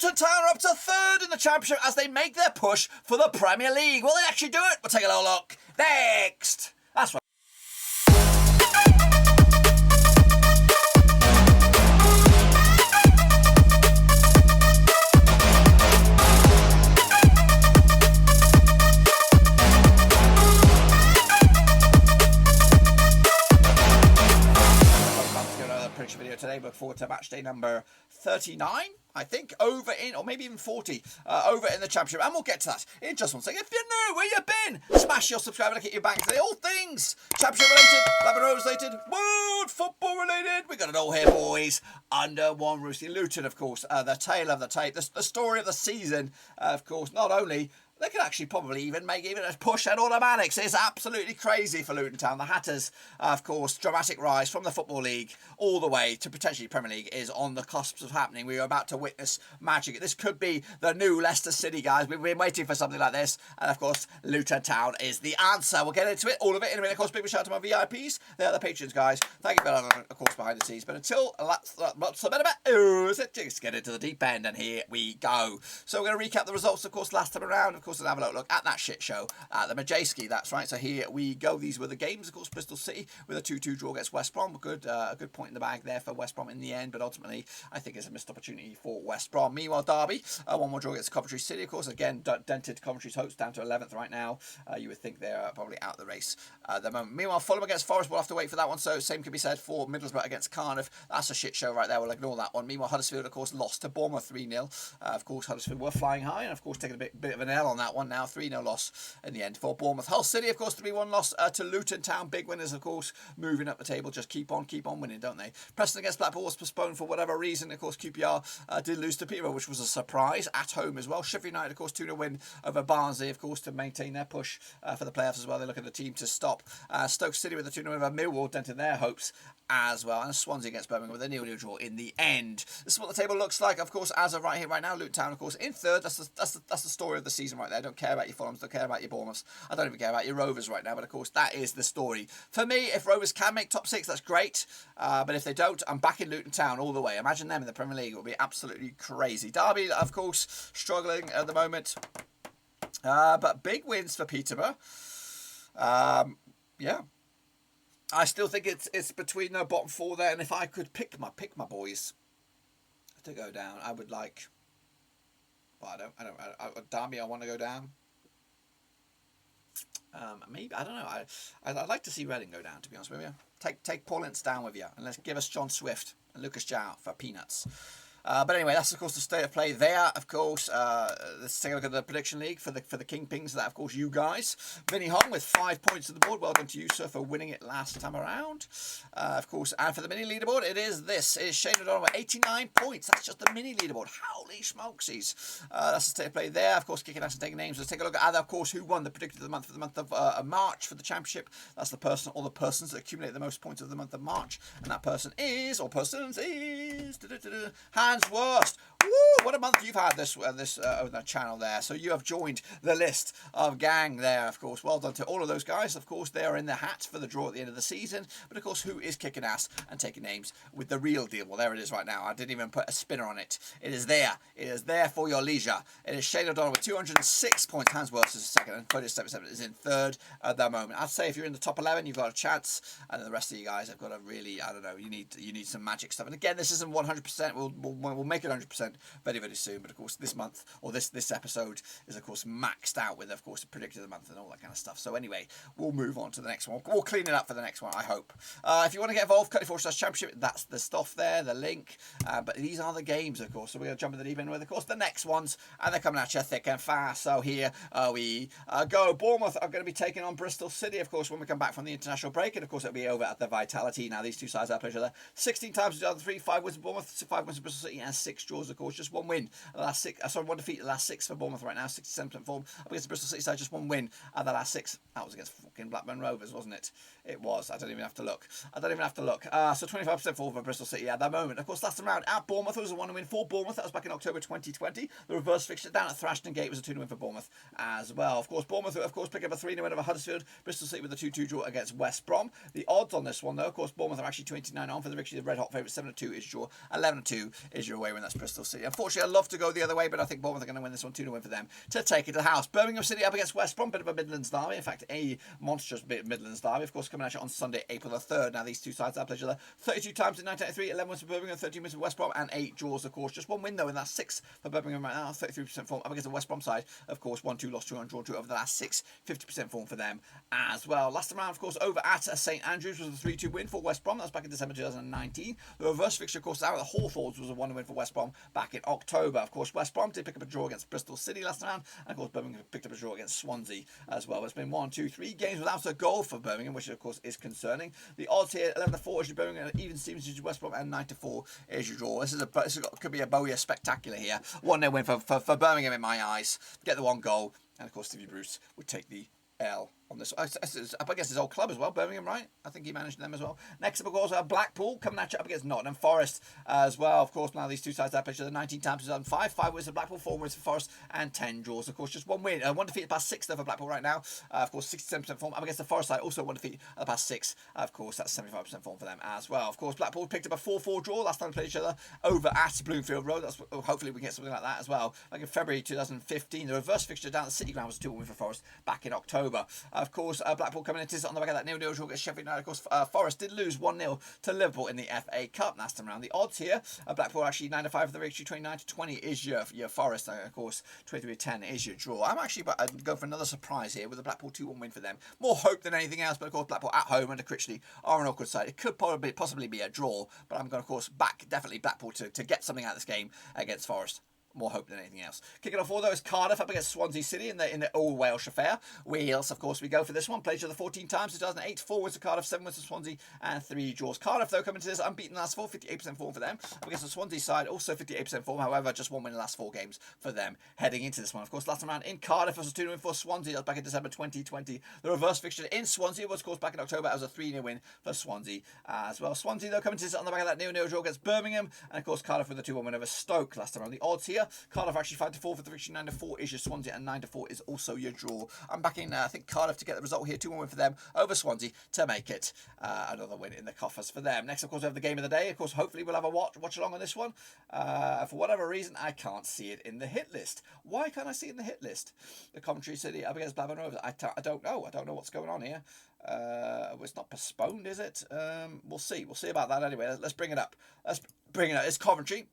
Luton Town are up to third in the Championship as they make their push for the Premier League. Will they actually do it? We'll take a little look next. That's right. Video today. Look forward to match day number 39, I think, over in, or maybe even 40, over in the Championship, and we'll get to that in just one second. If you're new, where you been? Smash your subscribe and get your back today. All things Championship related, Blackburn Rovers related, world football related. We got it all here, boys, under one roof. Luton, of course, the tale of the tape, the story of the season, of course. Not only they could actually probably even make even a push at automatics. It's absolutely crazy for Luton Town. The Hatters, of course, dramatic rise from the Football League all the way to potentially Premier League is on the cusps of happening. We are about to witness magic. This could be the new Leicester City, guys. We've been waiting for something like this. And, of course, Luton Town is the answer. We'll get into it, all of it in a minute. Of course, big shout out to my VIPs. They're the patrons, guys. Thank you for that, of course, behind the scenes. But until let's get into the deep end, and here we go. So we're going to recap the results, of course, last time around. Of course, and have a look at that shit show at the Matchday. That's right. So here we go. These were the games. Of course, Bristol City with a 2-2 draw against West Brom. A good point in the bag there for West Brom in the end, but ultimately I think it's a missed opportunity for West Brom. Meanwhile, Derby, 1-1 draw against Coventry City. Of course, again, dented Coventry's hopes down to 11th right now. You would think they're probably out of the race at the moment. Meanwhile, Fulham against Forest. We'll have to wait for that one. So same can be said for Middlesbrough against Cardiff. That's a shit show right there. We'll ignore that one. Meanwhile, Huddersfield, of course, lost to Bournemouth 3-0. Of course, Huddersfield were flying high, and of course taking a bit of an L on that one now. 3-0 loss in the end for Bournemouth. Hull City, of course, 3-1 loss to Luton Town. Big winners, of course, moving up the table. Just keep on winning, don't they? Preston against Blackpool was postponed for whatever reason. Of course, QPR did lose to Peterborough, which was a surprise at home as well. Sheffield United, of course, 2-0 win over Barnsley, of course, to maintain their push for the playoffs as well. They look at the team to stop. Stoke City with a 2-0 win over Millwall, dented their hopes as well. And Swansea against Birmingham with a 0-0 draw in the end. This is what the table looks like, of course, as of right here, right now. Luton Town, of course, in third. That's the story of the season right there. I don't care about your Fulhams, don't care about your Bournemouths. I don't even care about your Rovers right now, but of course that is the story. For me, if Rovers can make top 6, that's great. But if they don't, I'm back in Luton Town all the way. Imagine them in the Premier League. It will be absolutely crazy. Derby, of course, struggling at the moment. But big wins for Peterborough. Yeah. I still think it's between the bottom 4 there, and if I could pick my boys to go down, I would like. Well, Derby, I want to go down. Maybe, I don't know. I'd like to see Reading go down, to be honest with you. Take Paul Ince down with you, and let's give us John Swift and Lucas Jow for peanuts. But anyway, that's of course the state of play there. Of course, let's take a look at the prediction league for the Kingpins. That of course you guys. Vinny Hong with 5 points to the board. Well done to you, sir, for winning it last time around. Of course, and for the mini leaderboard, it is Shane O'Donnell with 89 points. That's just the mini leaderboard. Holy smokesies! That's the state of play there. Of course, kicking ass and taking names. Let's take a look at of course who won the predicted of the month for the month of March for the Championship. That's the person or the persons that accumulate the most points of the month of March, and that person is or persons is. Hans Worst. Woo, what a month you've had this on the channel there. So you have joined the list of gang there, of course. Well done to all of those guys. Of course, they are in the hat for the draw at the end of the season. But of course, who is kicking ass and taking names with the real deal? Well, there it is right now. I didn't even put a spinner on it. It is there. It is there for your leisure. It is Shane O'Donnell with 206 points. Hans Worst is second, and 477 is in third at the moment. I'd say if you're in the top 11, you've got a chance, and then the rest of you guys have got a really, I don't know, you need some magic stuff. And again, this isn't 100%. We'll make it 100% very, very soon. But of course, this month or this episode is of course maxed out with of course the predictor of the month and all that kind of stuff. So anyway, we'll move on to the next one. We'll clean it up for the next one, I hope. If you want to get involved, Cutty4/Championship, that's the stuff there, the link. But these are the games, of course. So we're going to jump into the deep end with, of course, the next ones, and they're coming at you thick and fast. So here we go. Bournemouth are going to be taking on Bristol City, of course, when we come back from the international break, and of course it'll be over at the Vitality. Now these two sides have played each other 16 times to the other 3, 5 wins for Bournemouth, 5 wins for Bristol City, and 6 draws, of course. Just one win. The last 6, one defeat the last 6 for Bournemouth right now, 67% form. Up against the Bristol City side, just one win the last 6. That was against fucking Blackburn Rovers, wasn't it? It was. I don't even have to look. So 25% form for Bristol City at that moment. Of course, last time round at Bournemouth, it was a 1 win for Bournemouth. That was back in October 2020. The reverse fixture down at Thrashton Gate was a 2 win for Bournemouth as well. Of course, Bournemouth, of course, pick up a 3 win over Huddersfield. Bristol City with a 2-2 draw against West Brom. The odds on this one, though, of course, Bournemouth are actually 29 on for the victory. The red hot favourite 7-2 is your 11-2 is your away win. That's Bristol City. Unfortunately, love to go the other way, but I think Bournemouth are going to win this one 2-0 win for them to take it to the house. Birmingham City up against West Brom, bit of a Midlands derby. In fact, a monstrous bit of Midlands derby. Of course, coming at you on Sunday, April the 3rd. Now, these two sides have played each other 32 times in 1993, 11 wins for Birmingham, 13 wins for West Brom, and 8 draws, of course. Just one win, though, and that's 6 for Birmingham right now, 33% form. Up against the West Brom side, of course, 1-2, lost 2 and drawn 2 over the last 6, 50% form for them as well. Last time around, of course, over at St Andrews was a 3-2 win for West Brom. That was back in December 2019. The reverse fixture, of course, out of the Hawthorns was a 1 win for West Brom back in October. Of course, West Brom did pick up a draw against Bristol City last round, and of course, Birmingham picked up a draw against Swansea as well. It's been 1, 2, 3 games without a goal for Birmingham, which of course is concerning. The odds here: 11-4 is your Birmingham, even Stevens is your West Brom, and 9-4 is your draw. This could be a Bowyer spectacular here. 1-0 win for Birmingham in my eyes. Get the 1 goal, and of course, Stevie Bruce would take the L on this. I guess his old club as well, Birmingham, right? I think he managed them as well. Next up, of course, Blackpool coming at you up against Nottingham Forest as well. Of course, now these two sides have played each other 19 times, 2005, 5 wins for Blackpool, 4 wins for Forest, and 10 draws. Of course, just 1 win, 1 defeat past 6 though for Blackpool right now. Of course, 67% form up against the Forest side, also 1 defeat the past 6. Of course, that's 75% form for them as well. Of course, Blackpool picked up a 4-4 draw last time we played each other over at Bloomfield Road. Hopefully we can get something like that as well. Like in February 2015, the reverse fixture down at the City Ground was a 2-1 win for Forest back in October. Of course, Blackpool coming into this on the back of that 0-0 draw against Sheffield United. Of course, Forest did lose 1-0 to Liverpool in the FA Cup last time around. The odds here, Blackpool actually 9-5 for the victory, 29-20 is your Forest. Of course, 23-10 is your draw. I'm actually going for another surprise here with a Blackpool 2-1 win for them. More hope than anything else, but of course, Blackpool at home under Critchley are an awkward side. It could possibly be a draw, but I'm going to, of course, back definitely Blackpool to get something out of this game against Forest. More hope than anything else. Kicking off all though is Cardiff up against Swansea City in the Old Welsh affair. Wales, of course, we go for this one. Played each other 14 times, 2008, 4 wins to Cardiff, 7 wins to Swansea, and 3 draws. Cardiff, though, coming to this unbeaten last 4, 58% form for them. Up against the Swansea side, also 58% form. However, just 1 win in the last 4 games for them heading into this one. Of course, last time around in Cardiff was a 2-0 win for Swansea. That was back in December 2020. The reverse fixture in Swansea was, of course, back in October. That was a 3-0 win for Swansea as well. Swansea, though, coming to this on the back of that 0-0 draw against Birmingham. And, of course, Cardiff with a 2-1 win over Stoke last time around. The odds here, Cardiff actually 5-4 for the victory, 9-4 is your Swansea, and 9-4 is also your draw. I'm backing, I think, Cardiff to get the result here. 2-1 win for them over Swansea to make it another win in the coffers for them. Next, of course, we have the game of the day. Of course, hopefully we'll have a watch along on this one. For whatever reason, I can't see it in the hit list. Why can't I see it in the hit list? The Coventry City up against Blackburn Rovers. I don't know. I don't know what's going on here. It's not postponed, is it? We'll see. We'll see about that anyway. Let's bring it up. It's Coventry.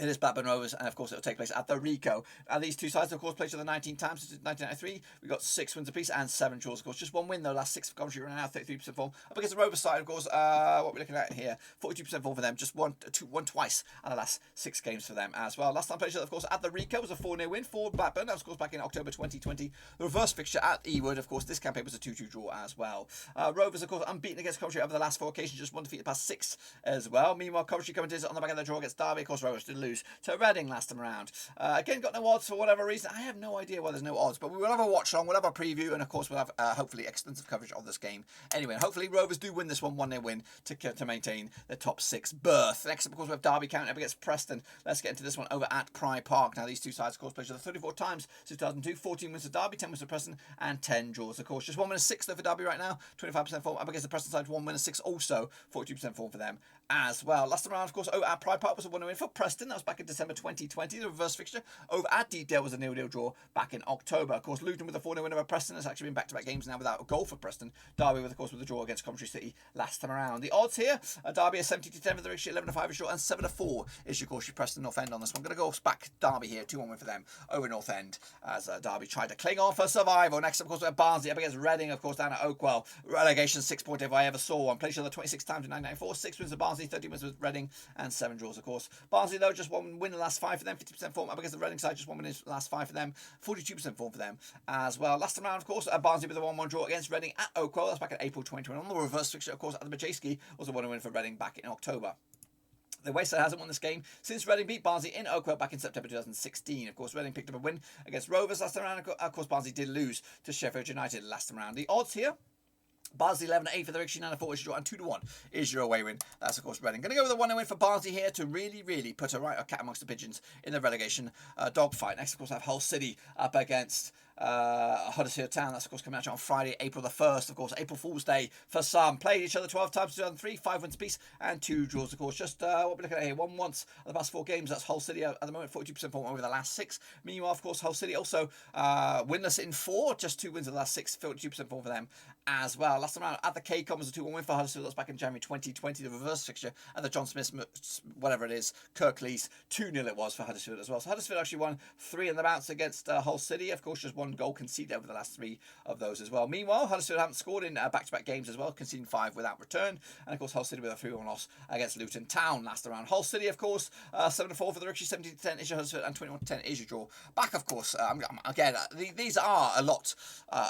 It is Blackburn Rovers, and of course it will take place at the Rico. And these two sides, of course, played each other 19 times since 1993. We got 6 wins apiece and 7 draws, of course. Just 1 win though, last 6 for Coventry right now, 33% form. Up against the Rovers side, of course, what we're looking at here, 42% form for them. Just won twice in the last 6 games for them as well. Last time played each other, of course, at the Rico was a 4-0 win for Blackburn. That was, of course, back in October 2020. The reverse fixture at Ewood, of course, this campaign was a 2-2 draw as well. Rovers, of course, unbeaten against Coventry over the last 4 occasions, just 1 defeat the past 6 as well. Meanwhile, Coventry coming to on the back of the draw against Derby. Of course, Rovers did lose to Reading last time around. Again, got no odds for whatever reason. I have no idea why there's no odds, but we will have a watch along, we'll have a preview, and of course we'll have hopefully extensive coverage of this game. Anyway, hopefully Rovers do win this one, 1-0 win to maintain the top 6 berth. Next up, of course, we have Derby County up against Preston. Let's get into this one over at Pride Park. Now, these two sides, of course, played each other 34 times since 2002, 14 wins for Derby, 10 wins for Preston, and 10 draws. Of course, just 1 win and 6 though for Derby right now, 25% form. Up against the Preston side, 1 win and 6, also 42% form for them as well. Last time around, of course, over at Pride Park was a 1-0 win for Preston. That was back in December 2020. The reverse fixture over at Deepdale was a 0-0 draw back in October. Of course, Luton with a 4-0 win over Preston. Has actually been back-to-back games now without a goal for Preston. Derby, with, of course, with a draw against Coventry City last time around. The odds here, Derby is 70-10 for the victory, 11-5 is draw, and 7-4 is your, of course, your Preston North End on this one. I'm going to go back Derby here, 2-1 win for them over North End as Derby tried to cling on for survival. Next, of course, we have Barnsley up against Reading, of course, down at Oakwell. Relegation 6 point if I ever saw one. Played each other 26 times in 1994, 6 wins for Barnsley, 13 wins with Reading, and 7 draws, of course. Barnsley, though, just 1 win in the last 5 for them, 50% form. Up against the Reading side, just 1 win in the last 5 for them, 42% form for them as well. Last time round, of course, Barnsley with a 1-1 draw against Reading at Oakwell. That's back in April 2021. The reverse fixture, of course, at the Matchday was a 1-0 win for Reading back in October. The Wayside hasn't won this game since Reading beat Barnsley in Oakwell back in September 2016. Of course, Reading picked up a win against Rovers last time round. Of course, Barnsley did lose to Sheffield United last time round. The odds here, Barnsley 11-8 for the victory, 9-4 is your draw, and 2-1 is your away win. That's, of course, Reading. Going to go with a 1-0 win for Barnsley here to really put a cat amongst the pigeons in the relegation dogfight. Next, of course, I have Hull City up against Huddersfield Town. That's, of course, coming out on Friday, April the 1st, of course, April Fool's Day for some. Played each other 12 times, 2003, 5 wins apiece, and 2 draws, of course. Just what we're looking at here, won once of the past 4 games. That's Hull City at the moment, 42% form over the last 6. Meanwhile, of course, Hull City also winless in 4, just 2 wins of the last 6, 42% form for them as well. Last time around at the K-Com was a 2-1 win for Huddersfield. That's back in January 2020. The reverse fixture at the John Smith, whatever it is, Kirklees, 2-0 it was for Huddersfield as well. So Huddersfield actually won 3 in the bounce against Hull City. Of course, just 1 goal conceded over the last 3 of those as well. Meanwhile, Huddersfield haven't scored in back-to-back games as well, conceding 5 without return. And of course, Hull City with a 3-1 loss against Luton Town last round. Hull City, of course, 7-4 for the Ricci, 17-10 is your Huddersfield, and 21-10 is your draw. Back, of course, again, these are a lot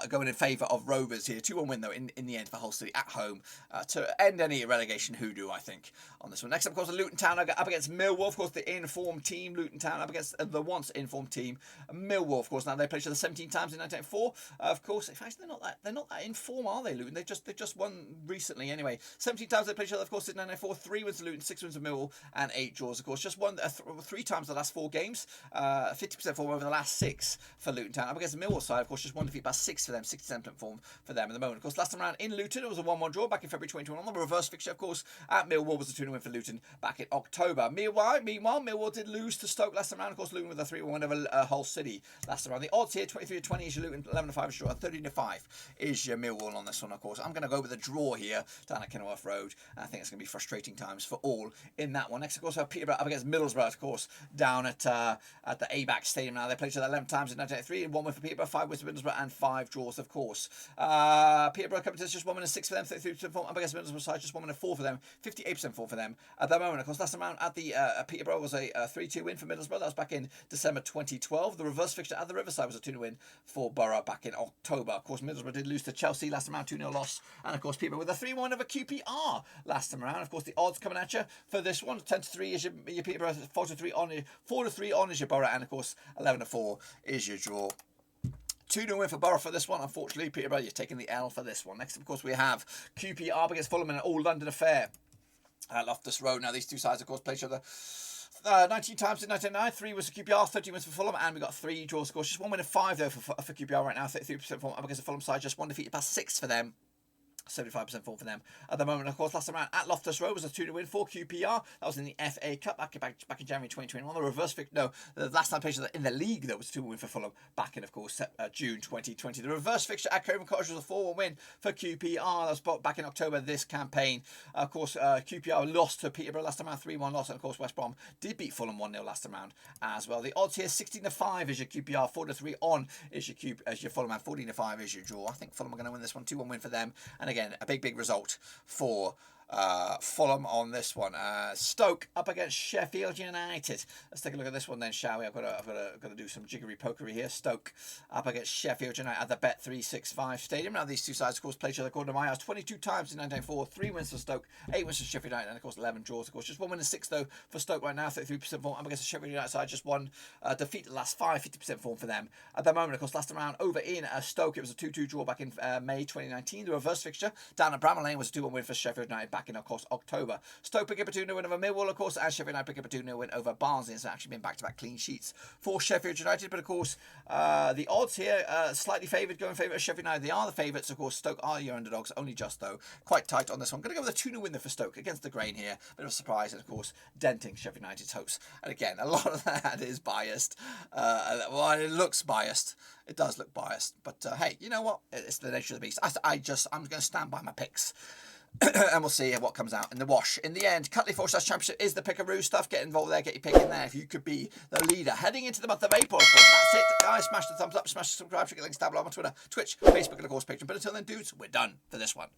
going in favour of Rovers here. 2-1 win, though, in the end for Hull City at home to end any relegation hoodoo, I think, on this one. Next up, of course, Luton Town up against Millwall. Of course, the informed team, Luton Town, up against the once informed team, Millwall. Of course, now they played each other 17 times in 1984. Of course, in fact, they're not that informed, are they, Luton? They just won recently anyway. 17 times they played each other, of course, in 1994. 3 wins for Luton, 6 wins for Millwall, and 8 draws. Of course, just won 3 times the last 4 games. 50% form over the last 6 for Luton Town. Up against the Millwall side, of course, just 1 defeat by 6 for them. 67% form for them at the moment. Of course, last time around in Luton, it was a 1-1 draw back in February 2021. The reverse fixture, of course, at Millwall was a 2-0 win for Luton back in October. Meanwhile, Millwall did lose to Stoke last time around. Of course, Luton with a 3-1 win over Hull City last time around. The odds here, 23-20 is your Luton, 11-5 is your draw, 13-5 is your Millwall on this one, of course. I'm going to go with a draw here down at Kenilworth Road. I think it's going to be frustrating times for all in that one. Next, of course, we have Peterborough up against Middlesbrough, of course, down at the ABAC Stadium now. They played each other 11 times in 1983, 1 win for Peterborough, 5 wins for Middlesbrough, and 5 draws, of course. Peterborough coming to just 1 win and 6 for them, 33% form. Up against Middlesbrough side, just 1 win and 4 for them, 58% form for them at the moment. Of course, last time around at the Peterborough was a 3-2 win for Middlesbrough. That was back in December 2012. The reverse fixture at the Riverside was a 2-0 win for Borough back in October. Of course, Middlesbrough did lose to Chelsea last time around, 2-0 loss. And of course, Peterborough with a 3-1 over QPR last time around. Of course, the odds coming at you for this one, 10-3 is your Peterborough, 4-3 on is your Borough, and of course, 11-4 is your draw. 2-0 win for Borough for this one. Unfortunately, Peterborough, you're taking the L for this one. Next, of course, we have QPR against Fulham in an all-London affair at Loftus Road. Now, these two sides, of course, play each other 19 times in 1999. 3 was for QPR, 13 wins for Fulham, and we got 3 draws, of course. Just 1 win and 5, though, for QPR right now. 33% form up against the Fulham side. Just 1 defeat past 6 for them. 75% form for them at the moment. Of course, last time around at Loftus Road was a 2-0 win for QPR. That was in the FA Cup back in January 2021. The reverse fixture, no, the last time played in the league, though, was a 2-1 win for Fulham back in, of course, June 2020. The reverse fixture at Coventry Cottage was a 4-1 win for QPR. That was back in October this campaign. Of course, QPR lost to Peterborough last time around, 3-1 loss, and of course, West Brom did beat Fulham 1-0 last time around as well. The odds here, 16-5 is your QPR, 4-3 on is your Fulham, and 14-5 is your draw. I think Fulham are going to win this one, 2-1 win for them, and again, a big result for Fulham on this one. Stoke up against Sheffield United. Let's take a look at this one then, shall we? I've got to do some jiggery pokery here. Stoke up against Sheffield United at the Bet365 Stadium. Now these two sides, of course, played each other according to my house 22 times in 1994. 3 wins for Stoke, 8 wins for Sheffield United, and of course 11 draws. Of course, just 1 win and 6 though for Stoke right now. 33% form up against the Sheffield United side. Just 1 defeat the last 5, 50% form for them at the moment. Of course, last time around over in Stoke, it was a 2-2 draw back in May 2019. The reverse fixture down at Bramall Lane was a 2-1 win for Sheffield United back in, of course, October. Stoke pick up a 2-0 win over Millwall, of course, and Sheffield United pick up a 2-0 win over Barnsley. It's actually been back-to-back clean sheets for Sheffield United. But of course, the odds here slightly favoured, going in favour of Sheffield United. They are the favourites, of course. Stoke are your underdogs, only just though. Quite tight on this one. Going to go with a 2-0 win there for Stoke against the grain here. Bit of a surprise, and of course, denting Sheffield United's hopes. And again, a lot of that is biased. Well, it looks biased. It does look biased. But hey, you know what? It's the nature of the beast. I'm going to stand by my picks. And we'll see what comes out in the wash. In the end, EFL Championship is the pickaroo stuff. Get involved there, get your pick in there if you could be the leader. Heading into the month of April, of course. That's it, guys. Smash the thumbs up, smash the subscribe, check the links down below on Twitter, Twitch, Facebook, and of course Patreon. But until then, dudes, we're done for this one.